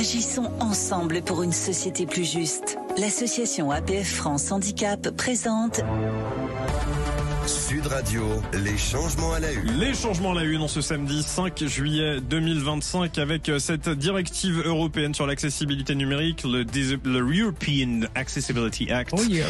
Agissons ensemble pour une société plus juste. L'association APF France Handicap présente Sud Radio, les changements à la une. Les changements à la une en ce samedi 5 juillet 2025 avec cette directive européenne sur l'accessibilité numérique, le European Accessibility Act. Oh yeah.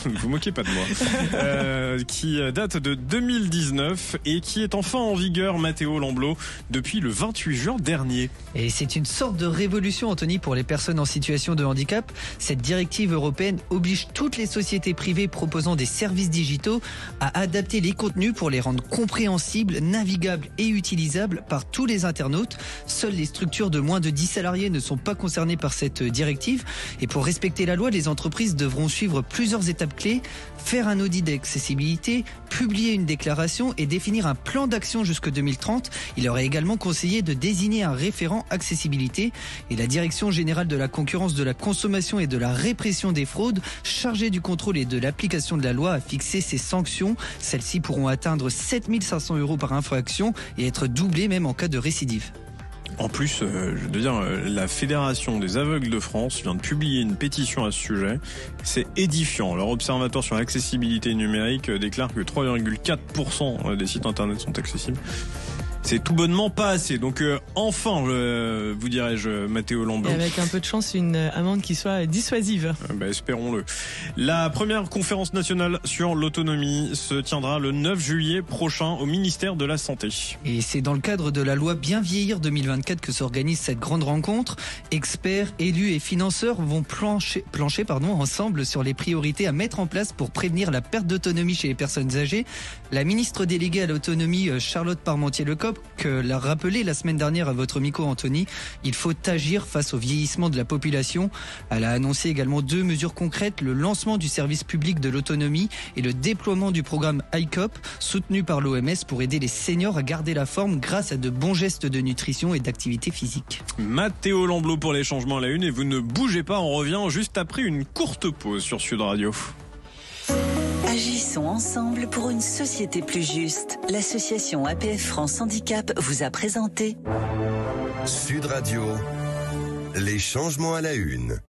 Vous moquez pas de moi. Qui date de 2019 et qui est enfin en vigueur, Matteo Lamblot, depuis le 28 juin dernier. Et c'est une sorte de révolution, Anthony, pour les personnes en situation de handicap. Cette directive européenne oblige toutes les sociétés privées proposant des services digitaux à adapter les contenus pour les rendre compréhensibles, navigables et utilisables par tous les internautes. Seules les structures de moins de 10 salariés ne sont pas concernées par cette directive. Et pour respecter la loi, les entreprises devront suivre plusieurs étapes clés, faire un audit d'accessibilité, publier une déclaration et définir un plan d'action jusqu'en 2030. Il leur est également conseillé de désigner un référent accessibilité. Et la Direction générale de la concurrence, de la consommation et de la répression des fraudes, chargée du contrôle et de l'application de la loi, a fixé ces sanctions. Celles-ci pourront atteindre 7 500 € par infraction et être doublées même en cas de récidive. En plus, je veux dire, la Fédération des aveugles de France vient de publier une pétition à ce sujet. C'est édifiant. Leur observatoire sur l'accessibilité numérique déclare que 3,4% des sites internet sont accessibles. C'est tout bonnement pas assez. Donc enfin, vous dirais-je, Matteo Lamblot. Et avec un peu de chance, une amende qui soit dissuasive. Espérons-le. La première conférence nationale sur l'autonomie se tiendra le 9 juillet prochain au ministère de la Santé. Et c'est dans le cadre de la loi Bien Vieillir 2024 que s'organise cette grande rencontre. Experts, élus et financeurs vont plancher ensemble sur les priorités à mettre en place pour prévenir la perte d'autonomie chez les personnes âgées. La ministre déléguée à l'autonomie, Charlotte Parmentier-Lecocq, l'a rappelé la semaine dernière à votre micro, Anthony, il faut agir face au vieillissement de la population. Elle a annoncé également 2 mesures concrètes, le lancement du service public de l'autonomie et le déploiement du programme ICOP, soutenu par l'OMS pour aider les seniors à garder la forme grâce à de bons gestes de nutrition et d'activité physique. Matteo Lamblot pour les changements à la une, et vous ne bougez pas, on revient juste après une courte pause sur Sud Radio. Agissons ensemble pour une société plus juste. L'association APF France Handicap vous a présenté Sud Radio, les changements à la une.